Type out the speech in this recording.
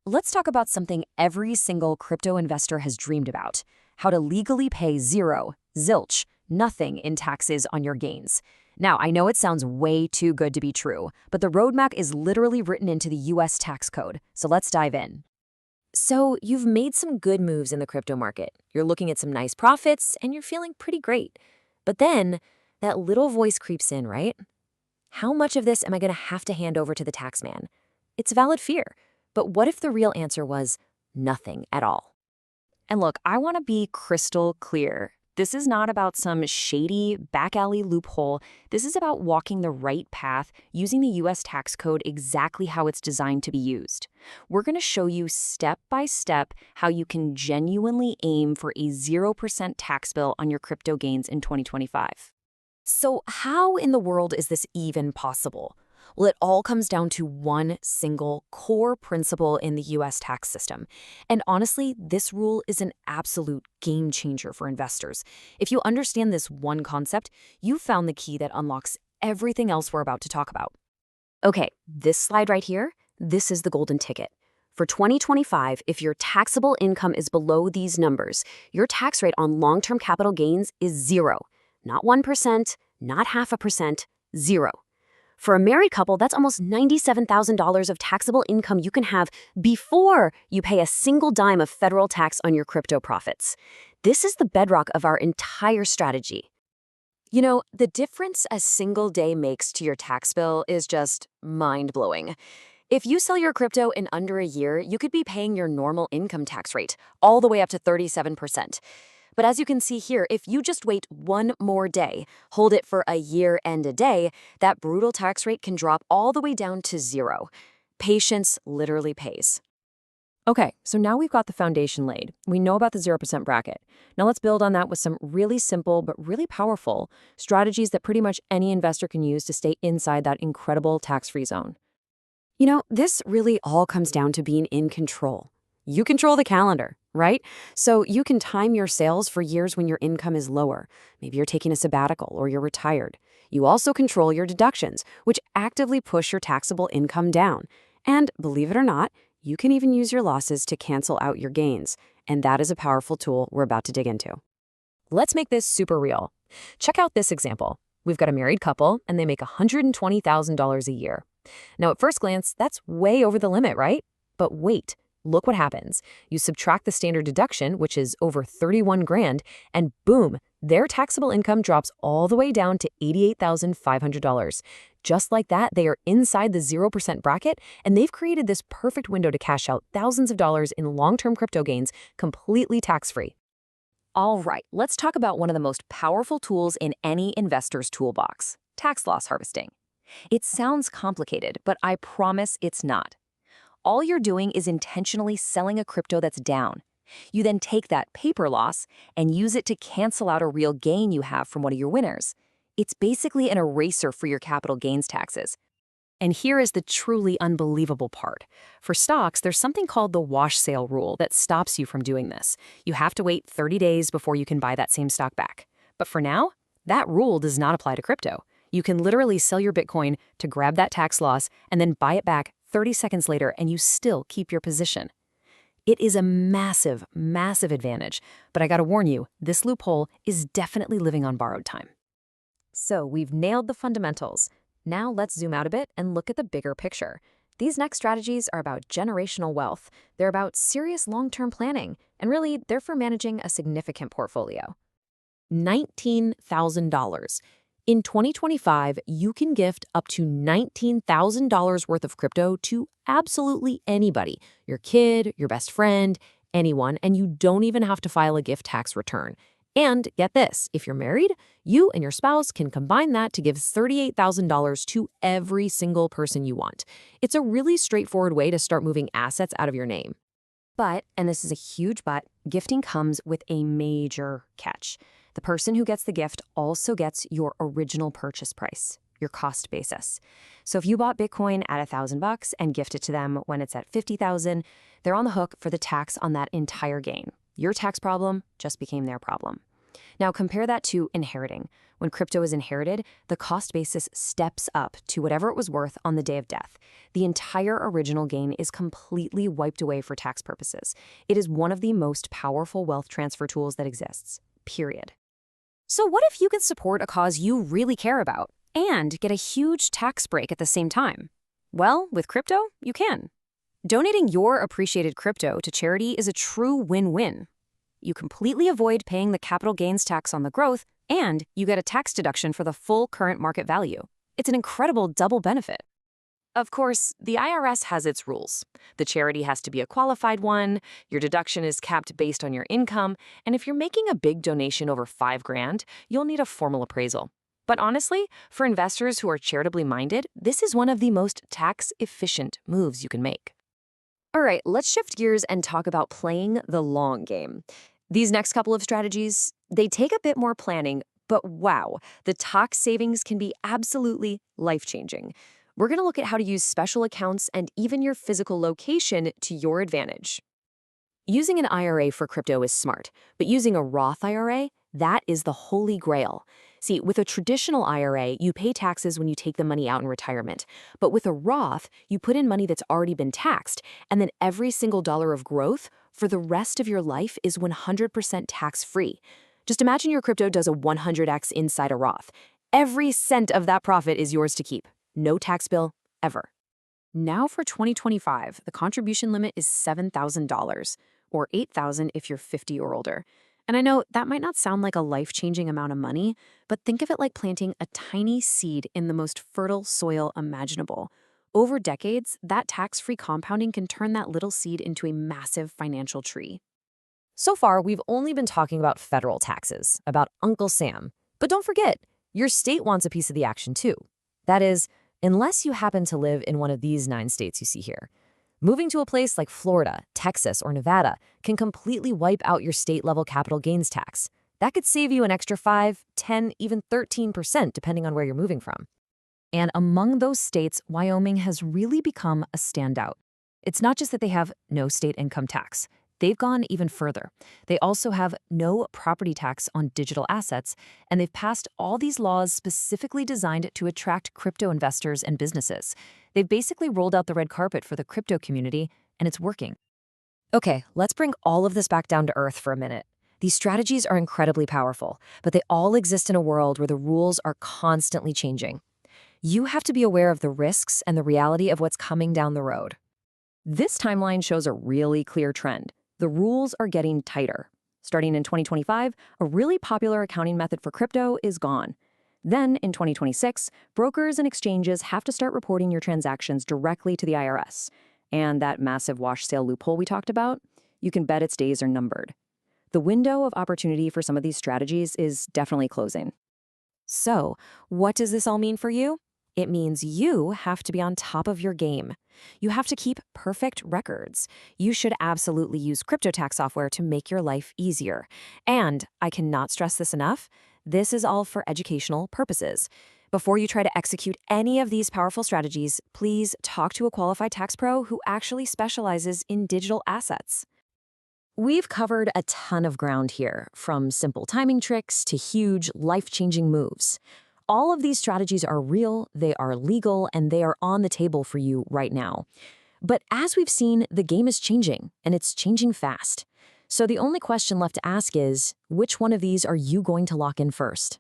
let's talk about something every single crypto investor has dreamed about: how to legally pay zero, zilch, nothing in taxes on your gains. Now, I know it sounds way too good to be true, but the roadmap is literally written into the US tax code, so let's dive in. So, you've made some good moves in the crypto market. You're looking at some nice profits, and you're feeling pretty great. But then, that little voice creeps in, right? How much of this am I going to have to hand over to the tax man? It's a valid fear. But what if the real answer was nothing at all? And look, I want to be crystal clear. This is not about some shady back alley loophole. This is about walking the right path, using the US tax code exactly how it's designed to be used. We're going to show you step by step how you can genuinely aim for a 0% tax bill on your crypto gains in 2025. So how in the world is this even possible? Well, it all comes down to one single core principle in the US tax system. And honestly, this rule is an absolute game changer for investors. If you understand this one concept, you've found the key that unlocks everything else we're about to talk about. Okay, this slide right here, this is the golden ticket. For 2025, if your taxable income is below these numbers, your tax rate on long-term capital gains is 0. Not 1%, not 0.5%, 0. For a married couple, that's almost $97,000 of taxable income you can have before you pay a single dime of federal tax on your crypto profits. This is the bedrock of our entire strategy. You know, the difference a single day makes to your tax bill is just mind-blowing. If you sell your crypto in under a year, you could be paying your normal income tax rate, all the way up to 37%. But as you can see here, if you just wait one more day, hold it for a year and a day, that brutal tax rate can drop all the way down to 0. Patience literally pays. Okay, so now we've got the foundation laid. We know about the 0% bracket. Now let's build on that with some really simple but really powerful strategies that pretty much any investor can use to stay inside that incredible tax-free zone. You know, this really all comes down to being in control. You control the calendar, right? So you can time your sales for years when your income is lower. Maybe you're taking a sabbatical or you're retired. You also control your deductions, which actively push your taxable income down. And believe it or not, you can even use your losses to cancel out your gains. And that is a powerful tool we're about to dig into. Let's make this super real. Check out this example. We've got a married couple and they make $120,000 a year. Now, at first glance, that's way over the limit, right? But wait. Look what happens. You subtract the standard deduction, which is over 31 grand, and boom, their taxable income drops all the way down to $88,500. Just like that, they are inside the 0% bracket, and they've created this perfect window to cash out thousands of dollars in long-term crypto gains completely tax-free. All right, let's talk about one of the most powerful tools in any investor's toolbox: tax loss harvesting. It sounds complicated, but I promise it's not. All you're doing is intentionally selling a crypto that's down. You then take that paper loss and use it to cancel out a real gain you have from one of your winners. It's basically an eraser for your capital gains taxes. And here is the truly unbelievable part. For stocks, there's something called the wash sale rule that stops you from doing this. You have to wait 30 days before you can buy that same stock back. But for now, that rule does not apply to crypto. You can literally sell your Bitcoin to grab that tax loss and then buy it back 30 seconds later, and you still keep your position. It is a massive, massive advantage, but I gotta warn you, this loophole is definitely living on borrowed time. So we've nailed the fundamentals. Now let's zoom out a bit and look at the bigger picture. These next strategies are about generational wealth. They're about serious long-term planning, and really, they're for managing a significant portfolio. $19,000. In 2025, you can gift up to $19,000 worth of crypto to absolutely anybody, your kid, your best friend, anyone, and you don't even have to file a gift tax return. And get this, if you're married, you and your spouse can combine that to give $38,000 to every single person you want. It's a really straightforward way to start moving assets out of your name. But, and this is a huge but, gifting comes with a major catch. The person who gets the gift also gets your original purchase price, your cost basis. So if you bought Bitcoin at $1,000 and gift it to them when it's at $50,000, they're on the hook for the tax on that entire gain. Your tax problem just became their problem. Now compare that to inheriting. When crypto is inherited, the cost basis steps up to whatever it was worth on the day of death. The entire original gain is completely wiped away for tax purposes. It is one of the most powerful wealth transfer tools that exists, period. So what if you could support a cause you really care about and get a huge tax break at the same time? Well, with crypto, you can. Donating your appreciated crypto to charity is a true win-win. You completely avoid paying the capital gains tax on the growth, and you get a tax deduction for the full current market value. It's an incredible double benefit. Of course, the IRS has its rules. The charity has to be a qualified one, your deduction is capped based on your income, and if you're making a big donation over $5,000, you'll need a formal appraisal. But honestly, for investors who are charitably minded, this is one of the most tax-efficient moves you can make. All right, let's shift gears and talk about playing the long game. These next couple of strategies, they take a bit more planning, but wow, the tax savings can be absolutely life-changing. We're going to look at how to use special accounts and even your physical location to your advantage. Using an IRA for crypto is smart, but using a Roth IRA, that is the holy grail. See, with a traditional IRA, you pay taxes when you take the money out in retirement. But with a Roth, you put in money that's already been taxed, and then every single dollar of growth for the rest of your life is 100% tax-free. Just imagine your crypto does a 100x inside a Roth. Every cent of that profit is yours to keep. No tax bill, ever. Now for 2025, the contribution limit is $7,000, or $8,000 if you're 50 or older. And I know that might not sound like a life-changing amount of money, but think of it like planting a tiny seed in the most fertile soil imaginable. Over decades, that tax-free compounding can turn that little seed into a massive financial tree. So far, we've only been talking about federal taxes, about Uncle Sam. But don't forget, your state wants a piece of the action too. That is, unless you happen to live in one of these 9 states you see here. Moving to a place like Florida, Texas, or Nevada can completely wipe out your state-level capital gains tax. That could save you an extra 5, 10, even 13% depending on where you're moving from. And among those states, Wyoming has really become a standout. It's not just that they have no state income tax. They've gone even further. They also have no property tax on digital assets, and they've passed all these laws specifically designed to attract crypto investors and businesses. They've basically rolled out the red carpet for the crypto community, and it's working. Okay, let's bring all of this back down to earth for a minute. These strategies are incredibly powerful, but they all exist in a world where the rules are constantly changing. You have to be aware of the risks and the reality of what's coming down the road. This timeline shows a really clear trend. The rules are getting tighter. Starting in 2025, a really popular accounting method for crypto is gone. Then, in 2026, brokers and exchanges have to start reporting your transactions directly to the IRS. And that massive wash sale loophole we talked about, you can bet its days are numbered. The window of opportunity for some of these strategies is definitely closing. So, what does this all mean for you? It means you have to be on top of your game. You have to keep perfect records. You should absolutely use crypto tax software to make your life easier. And I cannot stress this enough, this is all for educational purposes. Before you try to execute any of these powerful strategies, please talk to a qualified tax pro who actually specializes in digital assets. We've covered a ton of ground here, from simple timing tricks to huge, life-changing moves. All of these strategies are real, they are legal, and they are on the table for you right now. But as we've seen, the game is changing, and it's changing fast. So the only question left to ask is, which one of these are you going to lock in first?